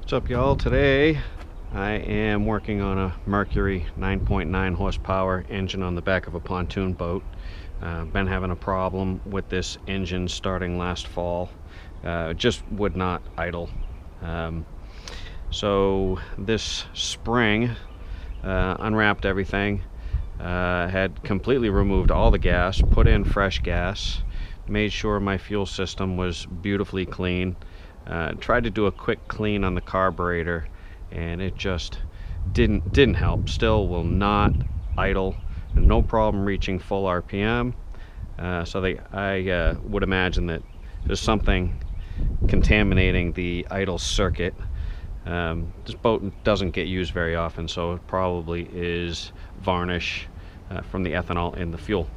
What's up, y'all? Today I am working on a Mercury 9.9 horsepower engine on the back of a pontoon boat. Been having a problem with this engine starting last fall. Just would not idle. So this spring unwrapped everything, had completely removed all the gas, put in fresh gas, made sure my fuel system was beautifully clean. Tried to do a quick clean on the carburetor, and it just didn't help. Still will not idle. No problem reaching full RPM. I would imagine that there's something contaminating the idle circuit. This boat doesn't get used very often, so it probably is varnish from the ethanol in the fuel.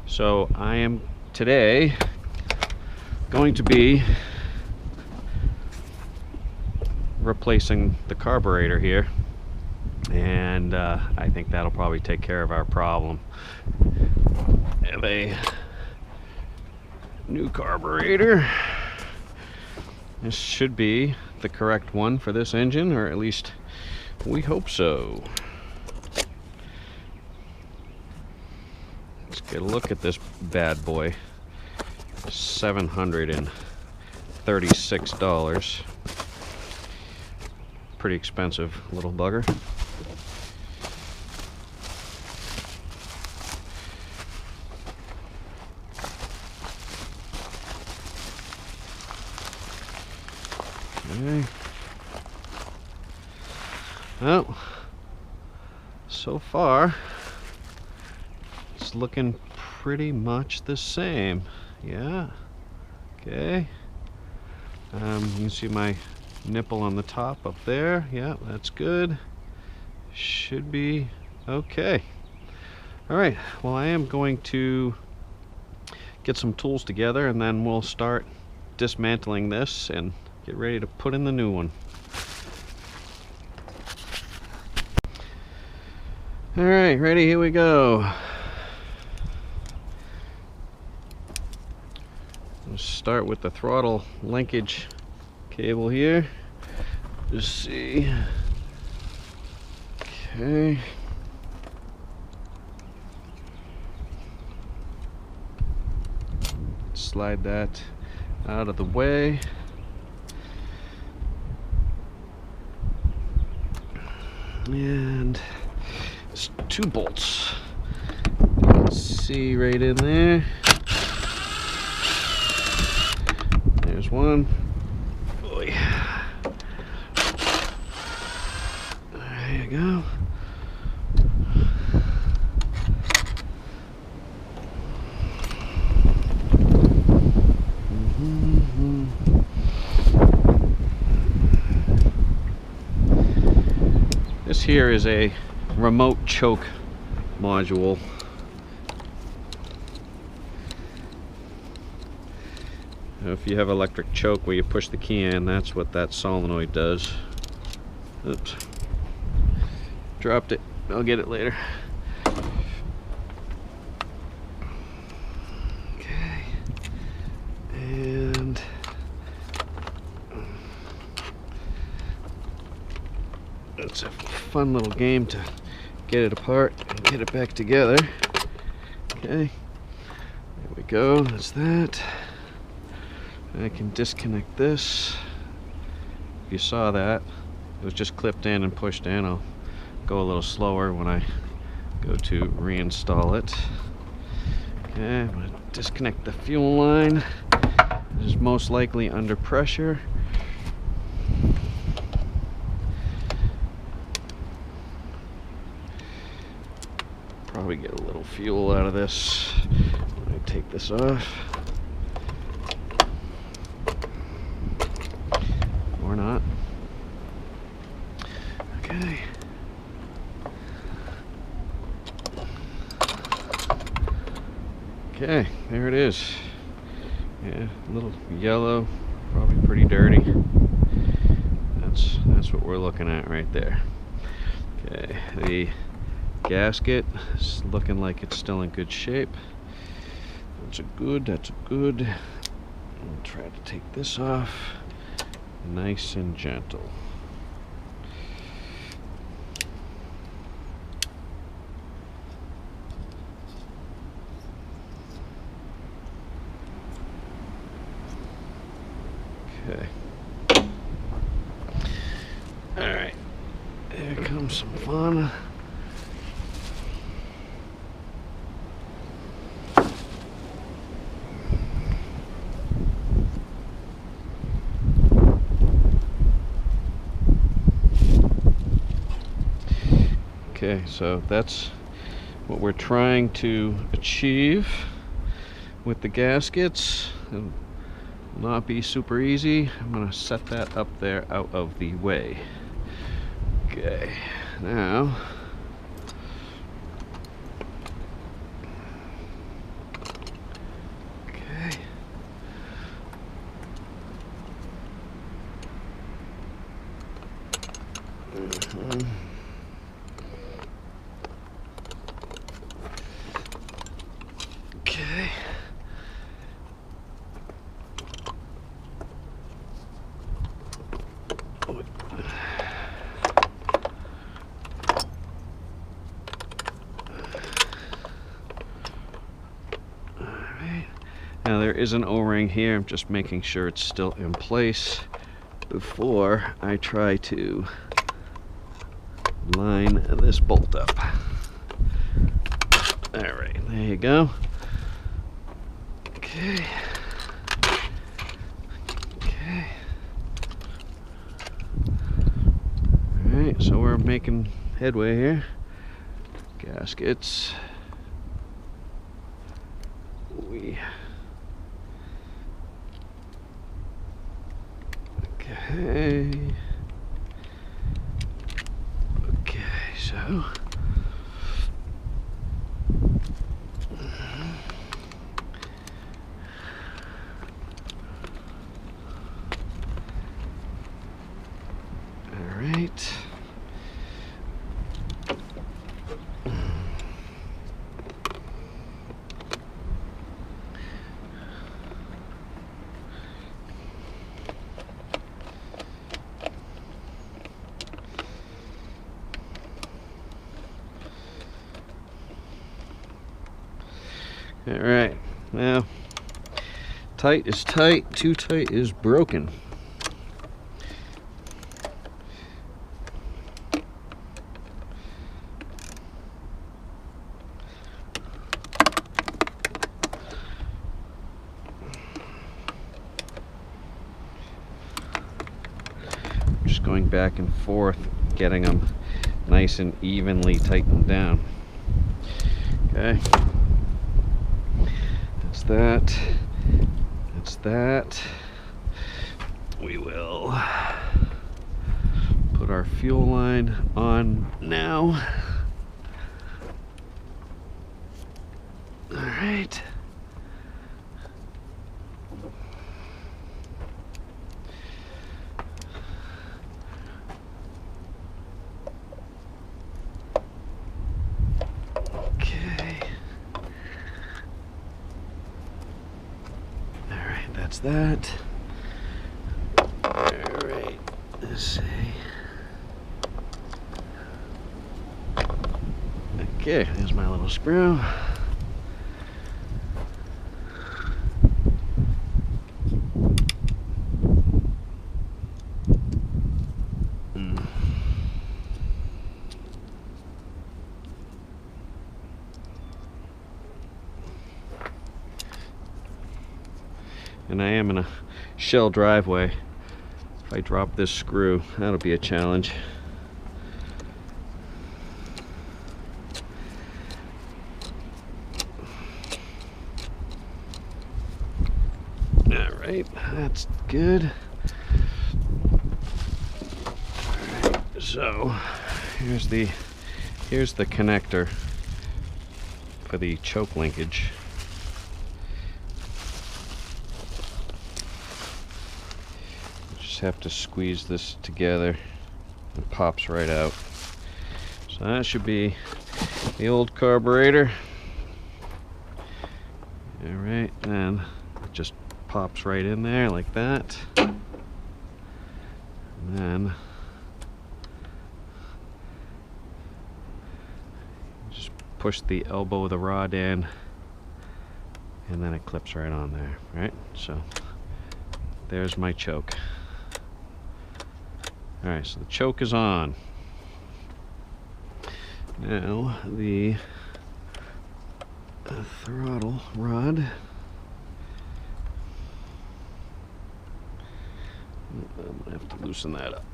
So I am today going to be replacing the carburetor here, and I think that'll probably take care of our problem. I have a new carburetor. This should be the correct one for this engine, or at least we hope so. Let's get a look at this bad boy. $736. Pretty expensive little bugger. Okay. Well, so far it's looking pretty much the same. Yeah. Okay. You can see my nipple on the top up there. Yeah, that's good. Should be okay. All right, well, I am going to get some tools together, and then we'll start dismantling this and get ready to put in the new one. All right, ready? Here we go. Let's start with the throttle linkage cable here. Just see. Okay. Slide that out of the way. And it's 2 bolts. You can see right in there. There's one. Boy. There you go. This here is a remote choke module. If you have electric choke where you push the key in, that's what that solenoid does. Oops. Dropped it. I'll get it later. Okay. And it's a fun little game to get it apart and get it back together. Okay. There we go. That's that. I can disconnect this. If you saw that, it was just clipped in and pushed in. I'll go a little slower when I go to reinstall it. Okay, I'm going to disconnect the fuel line. It is most likely under pressure. Probably get a little fuel out of this when I take this off. Or not. Okay. Okay, there it is. Yeah, a little yellow, probably pretty dirty. That's what we're looking at right there. Okay, the gasket is looking like it's still in good shape. That's a good. I'll try to take this off. Nice and gentle. Okay. Alright. Here comes some fun. Okay, so that's what we're trying to achieve with the gaskets. It'll not be super easy. I'm going to set that up there out of the way. Okay, now okay. Okay. Now there is an O-ring here. I'm just making sure it's still in place before I try to line this bolt up. Alright, there you go. Okay. Okay. Alright, so we're making headway here. Gaskets. Okay. Okay, so all right. All right, now tight is tight, too tight is broken. Just going back and forth, getting them nice and evenly tightened down. Okay. That's that. We will put our fuel line on now. All right. That's that. Alright, let's see. Okay, there's my little screw. And I am in a shell driveway. If I drop this screw, that'll be a challenge. All right, that's good. All right, so here's the connector for the choke linkage. Have to squeeze this together. It pops right out. So that should be the old carburetor. All right, and it just pops right in there like that. And then just push the elbow of the rod in, and then it clips right on there, right? So there's my choke. Alright, so the choke is on. Now the throttle rod. I'm gonna have to loosen that up.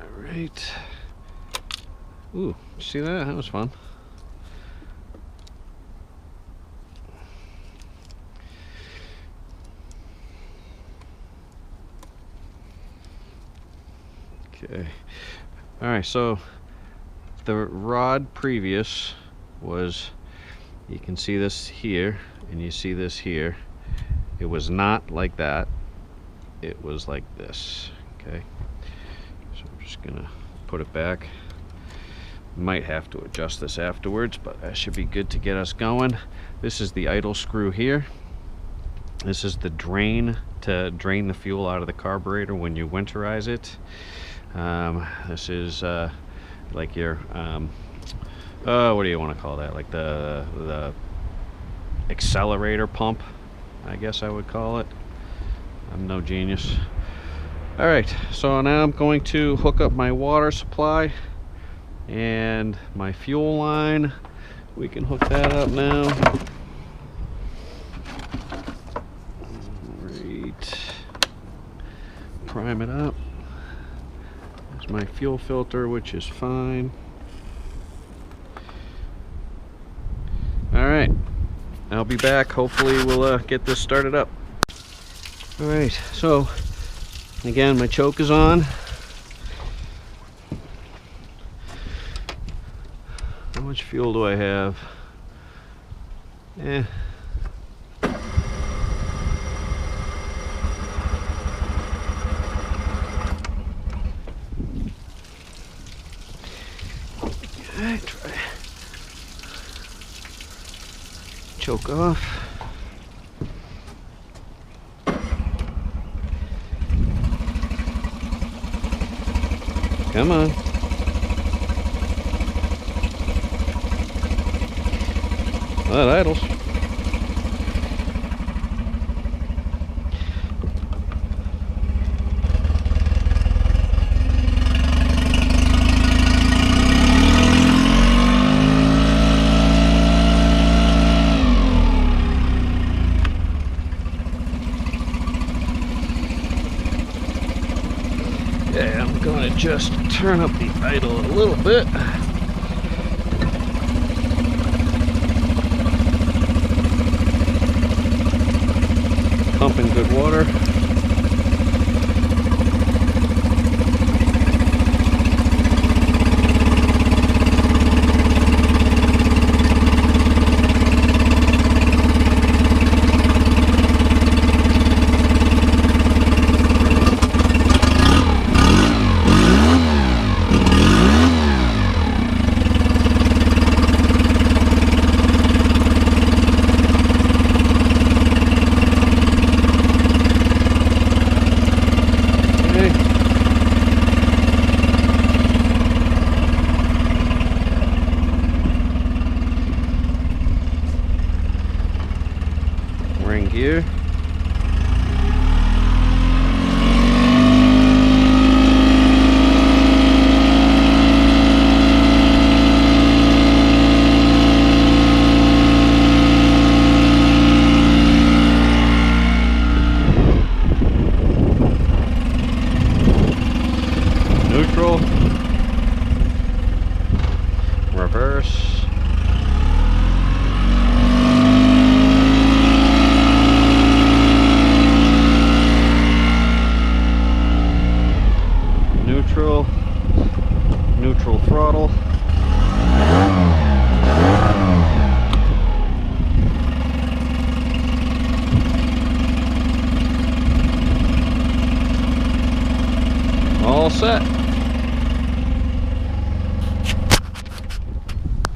All right. Ooh, see that? That was fun. Okay. All right, so the rod previous was, you can see this here and you see this here. It was not like that. It was like this. Okay. So I'm just gonna put it back. Might have to adjust this afterwards, but that should be good to get us going. This is the idle screw here. This is the drain to drain the fuel out of the carburetor when you winterize it. This is like your what do you want to call that, like the accelerator pump, I guess I would call it. I'm no genius. All right, so now I'm going to hook up my water supply and my fuel line. We can hook that up now. Right, prime it up. There's my fuel filter, which is fine. All right, I'll be back. Hopefully we'll get this started up. All right, so again, my choke is on. How much fuel do I have? Okay, try choke off. Come on. Well, that idles. Yeah, I'm going to just turn up the idle a little bit. Pumping good water. Ring gear. Neutral. Reverse. Neutral throttle. All set.